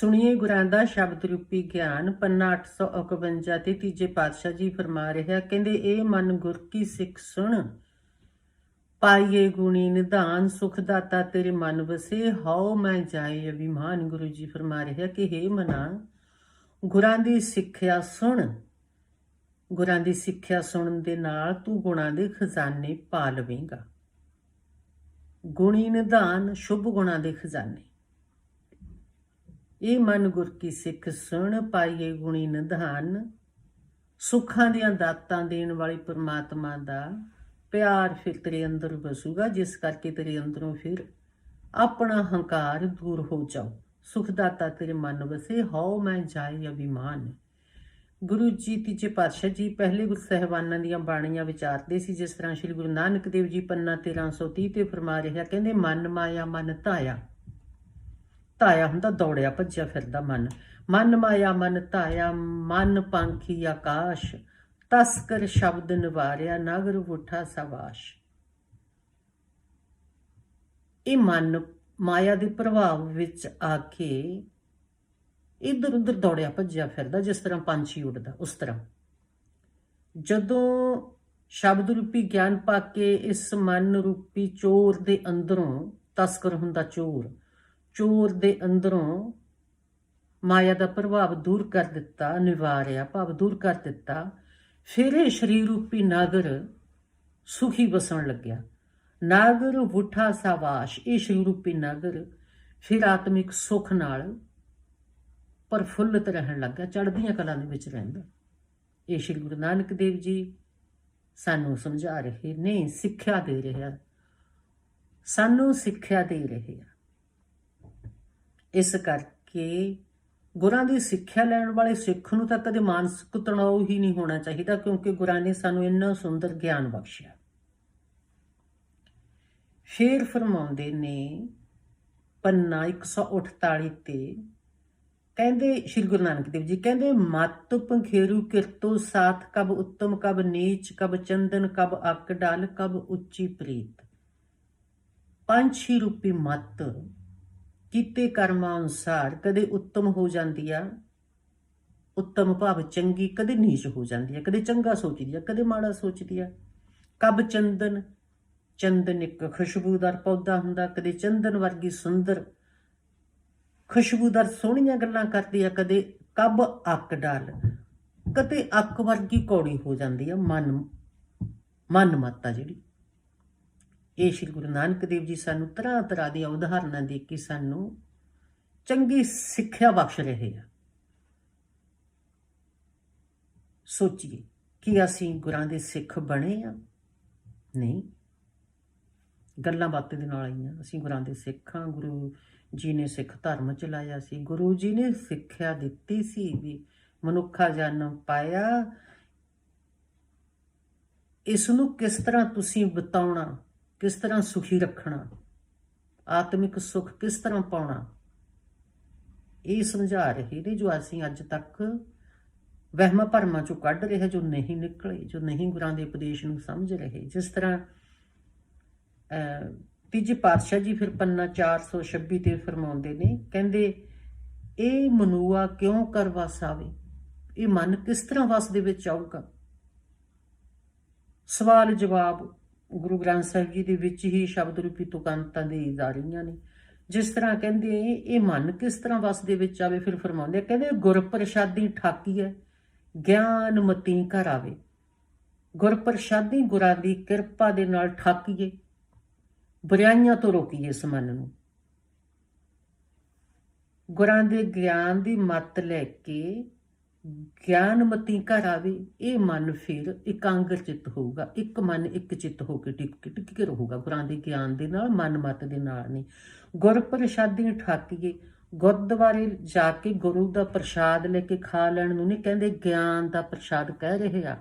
ਸੁਣੀਏ ਗੁਰਾਂ ਦਾ ਸ਼ਬਦ ਰੂਪੀ ਗਿਆਨ। ਪੰਨਾ 851 ਤੇ ਤੀਜੇ ਪਾਤਸ਼ਾਹ ਜੀ ਫਰਮਾ ਰਿਹਾ, ਕਹਿੰਦੇ ਇਹ ਮਨ ਗੁਰ ਕੀ ਸਿੱਖ ਸੁਣ, ਪਾਈਏ ਗੁਣੀ ਨਿਧਾਨ, ਸੁਖ ਦਾਤਾ ਤੇਰੇ ਮਨ ਵਸੇ, ਹਉ ਮੈਂ ਜਾਏ ਅਭਿਮਾਨ। ਗੁਰੂ ਜੀ ਫਰਮਾ ਰਿਹਾ ਕਿ ਹੇ ਮਨਾ, ਗੁਰਾਂ ਦੀ ਸਿੱਖਿਆ ਸੁਣ। ਗੁਰਾਂ ਦੀ ਸਿੱਖਿਆ ਸੁਣਨ ਦੇ ਨਾਲ ਤੂੰ ਗੁਣਾਂ ਦੇ ਖਜ਼ਾਨੇ ਪਾ ਲਵੇਂਗਾ। ਗੁਣੀ ਨਿਧਾਨ, ਸ਼ੁਭ ਗੁਣਾਂ ਦੇ ਖਜ਼ਾਨੇ। ਇਹ ਮਨ ਗੁਰ ਕੀ ਸਿੱਖ ਸੁਣ, ਪਾਈਏ ਗੁਣੀ ਨਿਧਾਨ। ਸੁੱਖਾਂ ਦੀਆਂ ਦਾਤਾਂ ਦੇਣ ਵਾਲੇ ਪਰਮਾਤਮਾ ਦਾ ਪਿਆਰ ਫਿਰ ਤੇਰੇ ਅੰਦਰ ਵਸੂਗਾ, ਜਿਸ ਕਰਕੇ ਤੇਰੇ ਅੰਦਰੋਂ ਫਿਰ ਆਪਣਾ ਹੰਕਾਰ ਦੂਰ ਹੋ ਜਾਓ। ਸੁਖਦਾਤਾ ਤੇਰੇ ਮਨ ਵਸੇ, ਹਉ ਮੈਂ ਜਾਏ ਅਭਿਮਾਨ। ਗੁਰੂ ਜੀ ਤੀਜੇ ਪਾਤਸ਼ਾਹ ਜੀ ਪਹਿਲੇ ਗੁਰੂ ਸਾਹਿਬਾਨਾਂ ਦੀਆਂ ਬਾਣੀਆਂ ਵਿਚਾਰਦੇ ਸੀ, ਜਿਸ ਤਰ੍ਹਾਂ ਸ਼੍ਰੀ ਗੁਰੂ ਨਾਨਕ ਦੇਵ ਜੀ ਪੰਨਾ 1330 ਤੇ ਫਰਮਾ ਰਿਹਾ, ਕਹਿੰਦੇ ਮਨ ਮਾਇਆ ਮਨ ਧਾਇਆ। ਧਾਇਆ ਹੁੰਦਾ ਦੌੜਿਆ ਭੱਜਿਆ ਫਿਰਦਾ ਮਨ। ਮਨ ਮਾਇਆ ਮਨ ਧਾਇਆ, ਮਨ ਪੰਖੀ ਆਕਾਸ਼, ਤਸਕਰ ਸ਼ਬਦ ਨਿਵਾਰਿਆ, ਨਗਰ ਉਠਾ ਸਵਾਸ਼। ਇਹ ਮਨ ਮਾਇਆ ਦੇ ਪ੍ਰਭਾਵ ਵਿੱਚ ਆ ਕੇ ਇੱਧਰ ਉੱਧਰ ਦੌੜਿਆ ਭੱਜਿਆ ਫਿਰਦਾ, ਜਿਸ ਤਰ੍ਹਾਂ ਪੰਛੀ ਉੱਡਦਾ, ਉਸ ਤਰ੍ਹਾਂ। ਜਦੋਂ ਸ਼ਬਦ ਰੂਪੀ ਗਿਆਨ ਪਾ ਕੇ ਇਸ ਮਨ ਰੂਪੀ ਚੋਰ ਦੇ ਅੰਦਰੋਂ, ਤਸਕਰ ਹੁੰਦਾ ਚੋਰ, ਚੋਰ ਦੇ ਅੰਦਰੋਂ ਮਾਇਆ ਦਾ ਪ੍ਰਭਾਵ ਦੂਰ ਕਰ ਦਿੱਤਾ, ਨਿਵਾਰਿਆ ਭਾਵ ਦੂਰ ਕਰ ਦਿੱਤਾ, ਫਿਰ ਇਹ ਸਰੀਰ ਰੂਪੀ ਨਾਗਰ ਸੁਖੀ ਵਸਣ ਲੱਗਿਆ। ਨਾਗਰ ਉਠਾ ਸਾਵਾਸ਼, ਇਹ ਸਰੀਰ ਰੂਪੀ ਨਾਗਰ ਫਿਰ ਆਤਮਿਕ ਸੁੱਖ ਨਾਲ ਪ੍ਰਫੁੱਲਤ ਰਹਿਣ ਲੱਗਾ, ਚੜ੍ਹਦੀਆਂ ਕਲਾਂ ਦੇ ਵਿੱਚ ਰਹਿੰਦਾ। ਇਹ ਸ਼੍ਰੀ ਗੁਰੂ ਨਾਨਕ ਦੇਵ ਜੀ ਸਾਨੂੰ ਸਮਝਾ ਰਹੇ ਨੇ, ਸਿੱਖਿਆ ਦੇ ਰਿਹਾ, ਸਾਨੂੰ ਸਿੱਖਿਆ ਦੇ ਰਹੇ ਆ। ਇਸ ਕਰਕੇ ਗੁਰਾਂ ਦੀ ਸਿੱਖਿਆ ਲੈਣ ਵਾਲੇ ਸਿੱਖ ਨੂੰ ਤਾਂ ਕਦੇ ਮਾਨਸਿਕ ਤਣਾਅ ਹੀ ਨਹੀਂ ਹੋਣਾ ਚਾਹੀਦਾ, ਕਿਉਂਕਿ ਗੁਰਾਂ ਨੇ ਸਾਨੂੰ ਇੰਨਾ ਸੁੰਦਰ ਗਿਆਨ ਬਖਸ਼ਿਆ। ਫੇਰ ਫਰਮਾਉਂਦੇ ਨੇ ਪੰਨਾ 148 ਤੇ, ਕਹਿੰਦੇ ਸ਼੍ਰੀ ਗੁਰੂ ਨਾਨਕ ਦੇਵ ਜੀ ਕਹਿੰਦੇ, ਮਤ ਪੰਖੇਰੂ ਕਿਰਤੋ ਸਾਥ, ਕਬ ਉੱਤਮ ਕਬ ਨੀਚ, ਕਬ ਚੰਦਨ ਕਬ ਅੱਕ ਡਾਲ, ਕਬ ਉੱਚੀ ਪ੍ਰੀਤ। ਪੰਛੀ ਰੂਪੀ ਮਤ ਕੀਤੇ ਕਰਮਾਂ ਅਨੁਸਾਰ ਕਦੇ ਉੱਤਮ ਹੋ ਜਾਂਦੀ ਆ, ਉੱਤਮ ਭਾਵ ਚੰਗੀ, ਕਦੇ ਨੀਚ ਹੋ ਜਾਂਦੀ ਆ, ਕਦੇ ਚੰਗਾ ਸੋਚਦੀ ਆ, ਕਦੇ ਮਾੜਾ ਸੋਚਦੀ ਆ। ਕਬ ਚੰਦਨ, ਚੰਦਨ ਇੱਕ ਖੁਸ਼ਬੂਦਾਰ ਪੌਦਾ ਹੁੰਦਾ, ਕਦੇ ਚੰਦਨ ਵਰਗੀ ਸੁੰਦਰ ਖੁਸ਼ਬੂਦਾਰ ਸੋਹਣੀਆਂ ਗੱਲਾਂ ਕਰਦੀ ਆ, ਕਦੇ ਕਬ ਅੱਕ ਡਾਲ, ਕਦੇ ਅੱਕ ਵਰਗੀ ਕੌੜੀ ਹੋ ਜਾਂਦੀ ਆ। ਮਨ ਮੱਤ ਆ ਜਿਹੜੀ, ਇਹ ਸ਼੍ਰੀ ਗੁਰੂ ਨਾਨਕ ਦੇਵ ਜੀ ਸਾਨੂੰ ਤਰ੍ਹਾਂ ਤਰ੍ਹਾਂ ਦੀਆਂ ਉਦਾਹਰਨਾਂ ਦੇ ਕੇ ਸਾਨੂੰ ਚੰਗੀ ਸਿੱਖਿਆ ਬਖਸ਼ ਰਹੇ ਆ। ਸੋਚੀਏ ਕਿ ਅਸੀਂ ਗੁਰਾਂ ਦੇ ਸਿੱਖ ਬਣੇ ਆ? ਨਹੀਂ, ਗੱਲਾਂ ਬਾਤਾਂ ਦੇ ਨਾਲ ਆਈਆਂ। ਅਸੀਂ ਗੁਰਾਂ ਦੇ ਸਿੱਖ ਹਾਂ, ਗੁਰੂ ਜੀ ਨੇ ਸਿੱਖ ਧਰਮ ਚਲਾਇਆ ਸੀ, ਗੁਰੂ ਜੀ ਨੇ ਸਿੱਖਿਆ ਦਿੱਤੀ ਸੀ ਵੀ ਮਨੁੱਖਾ ਜਨਮ ਪਾਇਆ, ਇਸ ਨੂੰ ਕਿਸ ਤਰ੍ਹਾਂ ਤੁਸੀਂ ਬਿਤਾਉਣਾ, ਕਿਸ ਤਰ੍ਹਾਂ ਸੁਖੀ ਰੱਖਣਾ, ਆਤਮਿਕ ਸੁੱਖ ਕਿਸ ਤਰ੍ਹਾਂ ਪਾਉਣਾ, ਇਹ ਸਮਝਾ ਰਹੇ ਨੇ, ਜੋ ਅਸੀਂ ਅੱਜ ਤੱਕ ਵਹਿਮਾਂ ਭਰਮਾਂ ਚੋਂ ਕੱਢ ਰਹੇ, ਜੋ ਨਹੀਂ ਨਿਕਲੇ, ਜੋ ਨਹੀਂ ਗੁਰਾਂ ਦੇ ਉਪਦੇਸ਼ ਨੂੰ ਸਮਝ ਰਹੇ। ਜਿਸ ਤਰ੍ਹਾਂ ਤੀਜੇ ਪਾਤਸ਼ਾਹ ਜੀ ਫਿਰ ਪੰਨਾ 426 ਤੇ ਫਰਮਾਉਂਦੇ ਨੇ, ਕਹਿੰਦੇ ਇਹ ਮਨੂਆ ਕਿਉਂ ਕਰ ਵਸ ਆਵੇ, ਇਹ ਮਨ ਕਿਸ ਤਰ੍ਹਾਂ ਵਸ ਦੇ ਵਿੱਚ ਆਊਗਾ। ਸਵਾਲ ਜਵਾਬ ਗੁਰੂ ਗ੍ਰੰਥ ਸਾਹਿਬ ਜੀ ਦੇ ਵਿੱਚ ਹੀ ਸ਼ਬਦ ਰੂਪੀ ਤੁਕਾਂਤਾਂ ਦੇ ਜਾ ਰਹੀਆਂ ਨੇ। ਜਿਸ ਤਰ੍ਹਾਂ ਕਹਿੰਦੇ ਇਹ ਮਨ ਕਿਸ ਤਰ੍ਹਾਂ ਵਸ ਦੇ ਵਿੱਚ ਆਵੇ, ਫਿਰ ਫਰਮਾਉਂਦੇ ਕਹਿੰਦੇ ਗੁਰ ਪ੍ਰਸ਼ਾਦੀ ਠਾਕੀ ਹੈ, ਗਿਆਨ ਮਤੀ ਘਰ ਆਵੇ। ਗੁਰ ਪ੍ਰਸ਼ਾਦੀ, ਗੁਰਾਂ ਦੀ ਕਿਰਪਾ ਦੇ ਨਾਲ ਠਾਕੀਏ, ਬੁਰਾਈਆਂ ਤੋਂ ਰੋਕੀਏ ਇਸ ਮਨ ਨੂੰ। ਗੁਰਾਂ ਦੇ ਗਿਆਨ ਦੀ ਮੱਤ ਲੈ ਕੇ ਗਿਆਨਮਤੀ ਘਰ ਆਵੇ, ਇਹ ਮਨ ਫਿਰ ਇਕਾਂਗਰ ਚਿੱਤ ਹੋਊਗਾ। ਇੱਕ ਮਨ ਇੱਕ ਚਿੱਤ ਹੋ ਕੇ ਟਿਕ ਕੇ ਰਹੂਗਾ ਗੁਰਾਂ ਦੇ ਗਿਆਨ ਦੇ ਨਾਲ, ਮਨ ਮਤ ਦੇ ਨਾਲ ਨਹੀਂ। ਗੁਰ ਪ੍ਰਸ਼ਾਦੀ ਠਾਕੀਏ, ਗੁਰਦੁਆਰੇ ਜਾ ਕੇ ਗੁਰੂ ਦਾ ਪ੍ਰਸ਼ਾਦ ਲੈ ਕੇ ਖਾ ਲੈਣ ਨੂੰ ਨਹੀਂ ਕਹਿੰਦੇ, ਗਿਆਨ ਦਾ ਪ੍ਰਸ਼ਾਦ ਕਹਿ ਰਹੇ ਆ।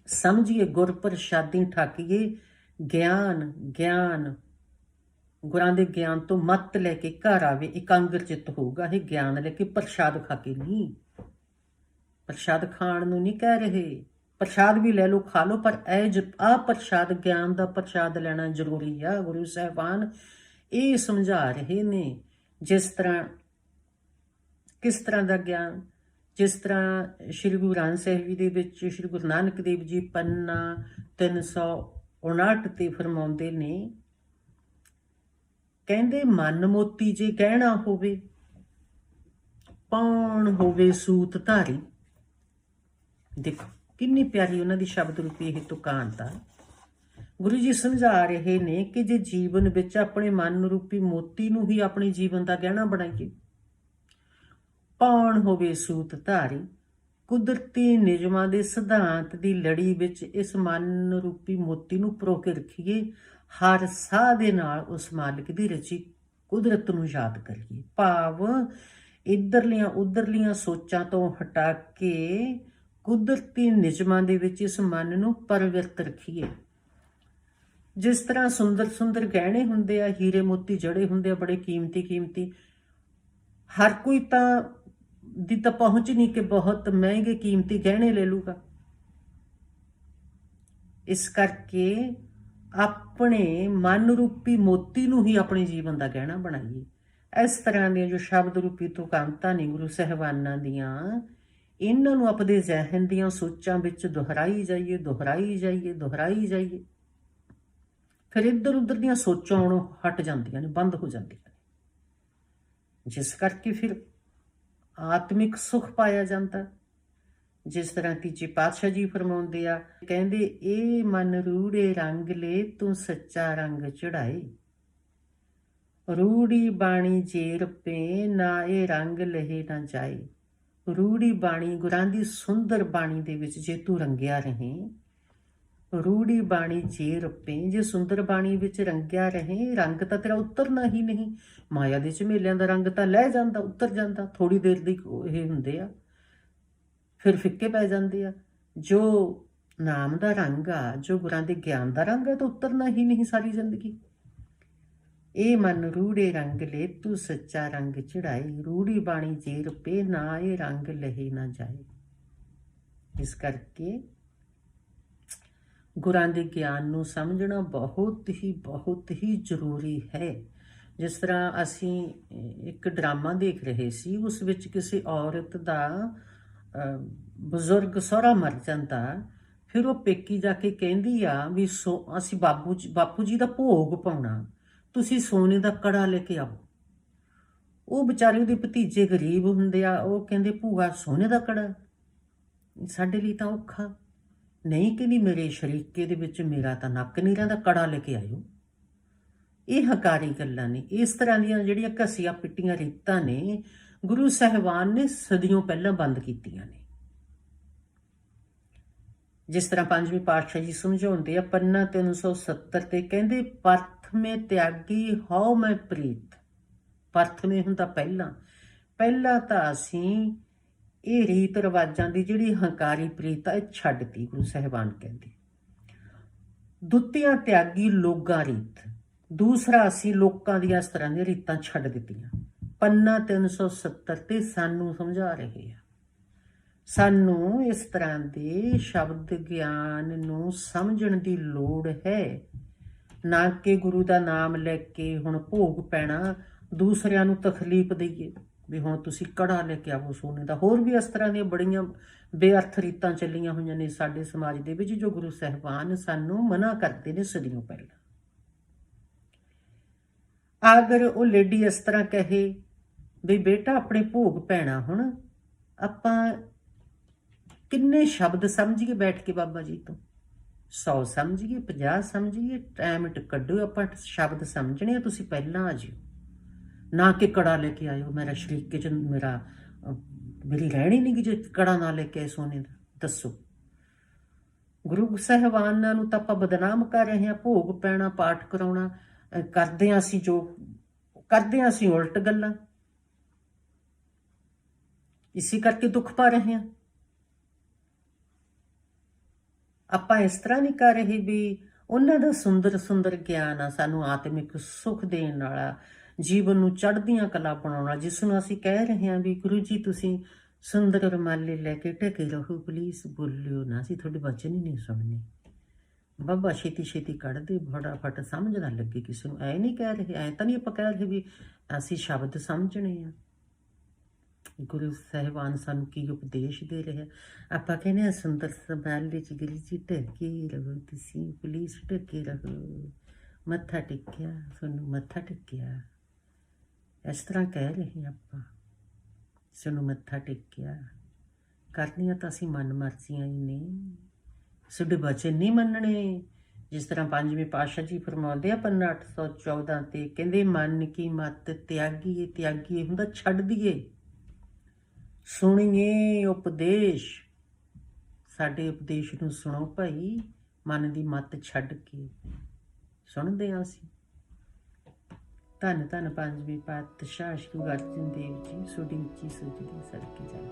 ਸਮਝੀਏ, ਗੁਰ ਪ੍ਰਸ਼ਾਦੀ ਠਾਕੀਏ, ਗਿਆਨ ਗੁਰਾਂ ਦੇ ਗਿਆਨ ਤੋਂ ਮੱਤ ਲੈ ਕੇ ਘਰ ਆਵੇ, ਇਕਾਂਗਰ ਚਿੱਤ ਹੋਊਗਾ। ਇਹ ਗਿਆਨ ਲੈ ਕੇ ਪ੍ਰਸ਼ਾਦ ਖਾ ਕੇ ਨਹੀਂ, ਪ੍ਰਸ਼ਾਦ ਖਾਣ ਨੂੰ ਨਹੀਂ ਕਹਿ ਰਹੇ। ਪ੍ਰਸ਼ਾਦ ਵੀ ਲੈ ਲਓ, ਖਾ ਲਓ, ਪਰ ਆਹ ਪ੍ਰਸ਼ਾਦ, ਗਿਆਨ ਦਾ ਪ੍ਰਸ਼ਾਦ ਲੈਣਾ ਜ਼ਰੂਰੀ ਆ। ਗੁਰੂ ਸਾਹਿਬਾਨ ਇਹ ਸਮਝਾ ਰਹੇ ਨੇ। ਜਿਸ ਤਰ੍ਹਾਂ ਕਿਸ ਤਰ੍ਹਾਂ ਦਾ ਗਿਆਨ? ਜਿਸ ਤਰ੍ਹਾਂ ਸ਼੍ਰੀ ਗੁਰੂ ਗ੍ਰੰਥ ਸਾਹਿਬ ਜੀ ਦੇ ਵਿੱਚ ਸ਼੍ਰੀ ਗੁਰੂ ਨਾਨਕ ਦੇਵ ਜੀ ਪੰਨਾ 359 ਤੇ ਫਰਮਾਉਂਦੇ ਨੇ, ਕਹਿੰਦੇ ਮਨ ਮੋਤੀ ਜੇ ਕਹਿਣਾ ਹੋਵੇ, ਪੌਣ ਹੋਵੇ ਸੂਤ ਧਾਰੀ। ਦੇਖੋ ਕਿੰਨੀ ਪਿਆਰੀ ਉਹਨਾਂ ਦੀ ਸ਼ਬਦ ਰੂਪੀ ਇਹ ਤੁਕਾਂਤ ਆ। ਗੁਰੂ ਜੀ ਸਮਝਾ ਰਹੇ ਨੇ ਕਿ ਜੇ ਜੀਵਨ ਵਿੱਚ ਆਪਣੇ ਮਨ ਰੂਪੀ ਮੋਤੀ ਨੂੰ ਹੀ ਆਪਣੀ ਜੀਵਨ ਦਾ ਗਹਿਣਾ ਬਣਾਈਏ, ਪੌਣ ਹੋਵੇ ਸੂਤ ਧਾਰੀ, ਕੁਦਰਤੀ ਨਿਯਮਾਂ ਦੇ ਸਿਧਾਂਤ ਦੀ ਲੜੀ ਵਿੱਚ ਇਸ ਮਨ ਰੂਪੀ ਮੋਤੀ ਨੂੰ ਪਰੋ ਕੇ ਰੱਖੀਏ, ਹਰ ਸਾਹ ਦੇ ਨਾਲ ਉਸ ਮਾਲਿਕ ਦੀ ਰਚੀ ਕੁਦਰਤ ਨੂੰ ਯਾਦ ਕਰੀਏ। ਭਾਵ ਇੱਧਰਲੀਆਂ ਉਧਰਲੀਆਂ ਸੋਚਾਂ ਤੋਂ ਹਟਾ ਕੇ ਕੁਦਰਤੀ ਨਿਯਮਾਂ ਦੇ ਵਿੱਚ ਇਸ ਮਨ ਨੂੰ ਪਰਵਿਰਤ ਰੱਖੀਏ। ਜਿਸ ਤਰ੍ਹਾਂ ਸੁੰਦਰ ਸੁੰਦਰ ਗਹਿਣੇ ਹੁੰਦੇ ਆ, ਹੀਰੇ ਮੋਤੀ ਜੜੇ ਹੁੰਦੇ ਆ, ਬੜੇ ਕੀਮਤੀ ਕੀਮਤੀ, ਹਰ ਕੋਈ ਤਾਂ ਦੀ ਤਾਂ ਪਹੁੰਚ ਨਹੀਂ ਕਿ ਬਹੁਤ ਮਹਿੰਗੇ ਕੀਮਤੀ ਗਹਿਣੇ ਲੈ ਲੂਗਾ। ਇਸ ਕਰਕੇ ਆਪਣੇ ਮਨ ਰੂਪੀ ਮੋਤੀ ਨੂੰ ਹੀ ਆਪਣੇ ਜੀਵਨ ਦਾ ਗਹਿਣਾ ਬਣਾਈਏ। ਇਸ ਤਰ੍ਹਾਂ ਦੀਆਂ ਜੋ ਸ਼ਬਦ ਰੂਪੀ ਤੁਕਾਂਤਾਂ ਨੇ ਗੁਰੂ ਸਾਹਿਬਾਨਾਂ ਦੀਆਂ, ਇਹਨਾਂ ਨੂੰ ਆਪਣੇ ਜ਼ਿਹਨ ਦੀਆਂ ਸੋਚਾਂ ਵਿੱਚ ਦੁਹਰਾਈ ਜਾਈਏ, ਦੁਹਰਾਈ ਜਾਈਏ, ਦੁਹਰਾਈ ਜਾਈਏ। ਫਿਰ ਇੱਧਰ ਉੱਧਰ ਦੀਆਂ ਸੋਚਾਂ ਆਉਣੋਂ ਹਟ ਜਾਂਦੀਆਂ ਨੇ, ਬੰਦ ਹੋ ਜਾਂਦੀਆਂ ਨੇ, ਜਿਸ ਕਰਕੇ ਫਿਰ ਆਤਮਿਕ ਸੁਖ ਪਾਇਆ ਜਾਂਦਾ। ਜਿਸ ਤਰ੍ਹਾਂ ਤੀਜੇ ਪਾਤਸ਼ਾਹ ਜੀ ਫਰਮਾਉਂਦੇ ਆ, ਕਹਿੰਦੇ ਇਹ ਮਨ ਰੂੜੇ ਰੰਗ ਲੈ ਤੂੰ ਸੱਚਾ ਰੰਗ ਚੜਾਏ, ਰੂੜੀ ਬਾਣੀ ਜੇ ਰਪੇ ਨਾ ਇਹ ਰੰਗ ਲਹੇ ਨਾ ਜਾਏ। ਰੂੜੀ ਬਾਣੀ, ਗੁਰਾਂ ਦੀ ਸੁੰਦਰ ਬਾਣੀ ਦੇ ਵਿੱਚ ਜੇ ਤੂੰ ਰੰਗਿਆ ਰਹੇ, ਰੂੜੀ ਬਾਣੀ ਜੇ ਰਪੇ, ਜੇ ਸੁੰਦਰ ਬਾਣੀ ਵਿੱਚ ਰੰਗਿਆ ਰਹੇ, ਰੰਗ ਤਾਂ ਤੇਰਾ ਉਤਰਨਾ ਹੀ ਨਹੀਂ। ਮਾਇਆ ਦੇ ਝਮੇਲਿਆਂ ਦਾ ਰੰਗ ਤਾਂ ਲੈ ਜਾਂਦਾ, ਉਤਰ ਜਾਂਦਾ, ਥੋੜੀ ਦੇਰ ਦੀ ਇਹ ਹੁੰਦੇ ਆ, ਫਿਰ ਫਿੱਕੇ ਪੈ ਜਾਂਦੇ ਆ। ਜੋ ਨਾਮ ਦਾ ਰੰਗ ਆ, ਜੋ ਗੁਰਾਂ ਦੇ ਗਿਆਨ ਦਾ ਰੰਗ ਆ, ਤਾਂ ਉਤਰਨਾ ਹੀ ਨਹੀਂ ਸਾਰੀ ਜ਼ਿੰਦਗੀ। ਇਹ ਮਨ ਰੂੜੇ ਰੰਗ ਲੈ ਤੂੰ ਸੱਚਾ ਰੰਗ ਚੜਾਈ, ਰੂੜੀ ਬਾਣੀ ਜੇ ਰਪੇ ਨਾ ਇਹ ਰੰਗ ਲਹੇ ਨਾ ਜਾਏ। ਇਸ ਕਰਕੇ ਗੁਰਾਂ ਦੇ ਗਿਆਨ ਨੂੰ ਸਮਝਣਾ ਬਹੁਤ ਹੀ ਜ਼ਰੂਰੀ ਹੈ। ਜਿਸ ਤਰ੍ਹਾਂ ਅਸੀਂ ਇੱਕ ਡਰਾਮਾ ਦੇਖ ਰਹੇ ਸੀ, ਉਸ ਵਿੱਚ ਕਿਸੇ ਔਰਤ ਦਾ ਬਜ਼ੁਰਗ ਸਹੁਰਾ ਮਰ ਜਾਂਦਾ, ਫਿਰ ਉਹ ਪੇਕੀ ਜਾ ਕੇ ਕਹਿੰਦੀ ਆ ਵੀ ਅਸੀਂ ਬਾਪੂ ਜੀ ਦਾ ਭੋਗ ਪਾਉਣਾ, ਤੁਸੀਂ ਸੋਨੇ ਦਾ ਕੜਾ ਲੈ ਕੇ ਆਓ। ਉਹ ਵਿਚਾਰੇ ਉਹਦੇ ਭਤੀਜੇ ਗਰੀਬ ਹੁੰਦੇ ਆ, ਉਹ ਕਹਿੰਦੇ ਭੂਆ ਸੋਨੇ ਦਾ ਕੜਾ ਸਾਡੇ ਲਈ ਤਾਂ ਔਖਾ ਨਹੀਂ, ਕਿ ਨਹੀਂ ਮੇਰੇ ਸ਼ਰੀਕੇ ਦੇ ਵਿੱਚ ਮੇਰਾ ਤਾਂ ਨੱਕ ਨਹੀਂ ਰਹਿੰਦਾ, ਕੜਾ ਲੈ ਕੇ ਆਇਓ। ਇਹ ਹੰਕਾਰੀ ਗੱਲਾਂ ਨੇ। ਇਸ ਤਰ੍ਹਾਂ ਦੀਆਂ ਜਿਹੜੀਆਂ ਘਸੀਆਂ ਪਿੱਟੀਆਂ ਰੀਤਾਂ ਨੇ, ਗੁਰੂ ਸਾਹਿਬਾਨ ਨੇ ਸਦੀਆਂ ਪਹਿਲਾਂ ਬੰਦ ਕੀਤੀਆਂ ਨੇ। ਜਿਸ ਤਰ੍ਹਾਂ ਪੰਜਵੀਂ ਪਾਤਸ਼ਾਹ ਜੀ ਸਮਝਾਉਂਦੇ ਆ ਪੰਨਾ 370 ਤੇ, ਕਹਿੰਦੇ ਪ੍ਰਥਮੇ ਤਿਆਗੀ ਹਉ ਮੈਂ ਪ੍ਰੀਤ। ਪ੍ਰਥਮੇ ਹੁੰਦਾ ਪਹਿਲਾਂ ਤਾਂ ਅਸੀਂ ਇਹ ਰੀਤ ਰਿਵਾਜਾਂ ਦੀ ਜਿਹੜੀ ਹੰਕਾਰੀ ਪ੍ਰੀਤ ਆ, ਇਹ ਛੱਡਤੀ। ਗੁਰੂ ਸਾਹਿਬਾਨ ਕਹਿੰਦੇ ਦੁੱਤੀਆਂ ਤਿਆਗੀ ਲੋਕਾਂ ਰੀਤ, ਦੂਸਰਾ ਅਸੀਂ ਲੋਕਾਂ ਦੀਆਂ ਇਸ ਤਰ੍ਹਾਂ ਦੀਆਂ ਰੀਤਾਂ ਛੱਡ ਦਿੱਤੀਆਂ। ਪੰਨਾ 370 ਤੇ ਸਾਨੂੰ ਸਮਝਾ ਰਹੇ ਆ, ਸਾਨੂੰ ਇਸ ਤਰ੍ਹਾਂ ਦੇ ਸ਼ਬਦ ਗਿਆਨ ਨੂੰ ਸਮਝਣ ਦੀ ਲੋੜ ਹੈ, ਨਾ ਕਿ ਗੁਰੂ ਦਾ ਨਾਮ ਲੈ ਕੇ ਹੁਣ ਭੋਗ ਪੈਣਾ, ਦੂਸਰਿਆਂ ਨੂੰ ਤਕਲੀਫ ਦਈਏ ਵੀ ਹੁਣ ਤੁਸੀਂ ਕੜਾ ਲੈ ਕੇ ਆਵੋ ਸੋਨੇ ਦਾ। ਹੋਰ ਵੀ ਇਸ ਤਰ੍ਹਾਂ ਦੀਆਂ ਬੜੀਆਂ ਬੇਅਰਥ ਰੀਤਾਂ ਚੱਲੀਆਂ ਹੋਈਆਂ ਨੇ ਸਾਡੇ ਸਮਾਜ ਦੇ ਵਿੱਚ, ਜੋ ਗੁਰੂ ਸਾਹਿਬਾਨ ਸਾਨੂੰ ਮਨਾ ਕਰਦੇ ਨੇ ਸਦੀਆਂ ਪਹਿਲਾਂ। ਅਗਰ ਉਹ ਲੇਡੀ ਇਸ ਤਰ੍ਹਾਂ ਕਹੇ ਵੀ ਬੇਟਾ ਆਪਣੇ ਭੋਗ ਪੈਣਾ, ਹੁਣ ਆਪਾਂ ਕਿੰਨੇ ਸ਼ਬਦ ਸਮਝੀਏ ਬੈਠ ਕੇ ਬਾਬਾ ਜੀ ਤੋਂ, 100 ਸਮਝੀਏ, 50 ਸਮਝੀਏ, ਟਾਈਮ ਕੱਢੋ, ਆਪਾਂ ਸ਼ਬਦ ਸਮਝਣੇ ਆ, ਤੁਸੀਂ ਪਹਿਲਾਂ ਆ ਜਿਓ, ਨਾ ਕਿ ਕੜਾ ਲੈ ਕੇ ਆਇਓ। ਮੇਰਾ ਸ਼ਰੀਕੇ ਚ ਮੇਰੀ ਰਹਿਣੀ ਨਹੀਂ ਕਿ ਜੇ ਕੜਾ ਨਾ ਲੈ ਕੇ ਆਏ ਸੋਨੇ ਦਾ। ਦੱਸੋ, ਗੁਰੂ ਸਾਹਿਬਾਨਾਂ ਨੂੰ ਤਾਂ ਆਪਾਂ ਬਦਨਾਮ ਕਰ ਰਹੇ ਹਾਂ। ਭੋਗ ਪੈਣਾ, ਪਾਠ ਕਰਾਉਣਾ, ਕਰਦੇ ਹਾਂ ਅਸੀਂ ਜੋ ਕਰਦੇ ਹਾਂ ਅਸੀਂ ਉਲਟ ਗੱਲਾਂ, ਇਸੇ ਕਰਕੇ ਦੁੱਖ ਪਾ ਰਹੇ ਹਾਂ। ਆਪਾਂ ਇਸ ਤਰ੍ਹਾਂ ਨਹੀਂ ਕਰ ਰਹੇ ਵੀ ਉਹਨਾਂ ਦਾ ਸੁੰਦਰ ਸੁੰਦਰ ਗਿਆਨ ਆ ਸਾਨੂੰ ਆਤਮਿਕ ਸੁੱਖ ਦੇਣ ਵਾਲਾ, ਜੀਵਨ ਨੂੰ ਚੜ੍ਹਦੀਆਂ ਕਲਾ ਬਣਾਉਣ ਵਾਲਾ, ਜਿਸ ਨੂੰ ਅਸੀਂ ਕਹਿ ਰਹੇ ਹਾਂ ਵੀ ਗੁਰੂ ਜੀ ਤੁਸੀਂ ਸੁੰਦਰ ਰੁਮਾਲੇ ਲੈ ਕੇ ਢਕੇ ਰਹੋ, ਪਲੀਜ਼ ਬੋਲਿਓ ਨਾ, ਅਸੀਂ ਤੁਹਾਡੇ ਵਚਨ ਹੀ ਨਹੀਂ ਸੁਣਨੇ। ਬਾਬਾ ਛੇਤੀ ਛੇਤੀ ਕੱਢਦੇ, ਫਟਾਫਟ ਸਮਝ ਨਾ ਲੱਗੇ ਕਿਸੇ ਨੂੰ। ਐ ਨਹੀਂ ਕਹਿ ਰਹੇ, ਐ ਤਾਂ ਨਹੀਂ ਆਪਾਂ ਕਹਿ ਰਹੇ ਵੀ ਅਸੀਂ ਸ਼ਬਦ ਸਮਝਣੇ ਆ। ਗੁਰੂ ਸਾਹਿਬਾਨ ਸਾਨੂੰ ਕੀ ਉਪਦੇਸ਼ ਦੇ ਰਿਹਾ। ਆਪਾਂ ਕਹਿੰਦੇ ਹਾਂ ਸੁੰਦਰ ਸਮਾਲੇ ਚ ਗਿਰੀ ਜੀ ਢੱਕੇ ਰਹੋ, ਤੁਸੀਂ ਪੁਲਿਸ ਢੱਕੇ ਰਹੋ, ਮੱਥਾ ਟੇਕਿਆ, ਸਾਨੂੰ ਮੱਥਾ ਟੇਕਿਆ, ਇਸ ਤਰ੍ਹਾਂ ਕਹਿ ਰਹੇ ਆਪਾਂ, ਸਾਨੂੰ ਮੱਥਾ ਟੇਕਿਆ। ਕਰਨੀਆਂ ਤਾਂ ਅਸੀਂ ਮਨ ਮਰਜ਼ੀਆਂ ਹੀ ਨੇ, ਸਾਡੇ ਵਚਨ ਨਹੀਂ ਮੰਨਣੇ। ਜਿਸ ਤਰ੍ਹਾਂ ਪੰਜਵੇਂ ਪਾਤਸ਼ਾਹ ਜੀ ਫਰਮਾਉਂਦੇ ਆ ਪੰਨਾ 814 ਤੇ, ਕਹਿੰਦੇ ਮਨ ਕੀ ਮਤ ਤਿਆਗੀਏ, ਤਿਆਗੀਏ ਹੁੰਦਾ ਛੱਡ ਦੀਏ, ਸੁਣੀਏ ਉਪਦੇਸ਼, ਸਾਡੇ ਉਪਦੇਸ਼ ਨੂੰ ਸੁਣੋ ਭਾਈ, ਮਨ ਦੀ ਮੱਤ ਛੱਡ ਕੇ। ਸੁਣਦੇ ਹਾਂ ਅਸੀਂ। ਧੰਨ ਧੰਨ ਪੰਜਵੇਂ ਪਾਤਸ਼ਾਹ ਸ਼੍ਰੀ ਗੁਰੂ ਅਰਜਨ ਦੇਵ ਜੀ, ਤੁਹਾਡੀ ਉੱਚੀ ਸੋਚ ਦੀ ਸਦਕੇ ਜਾਏ।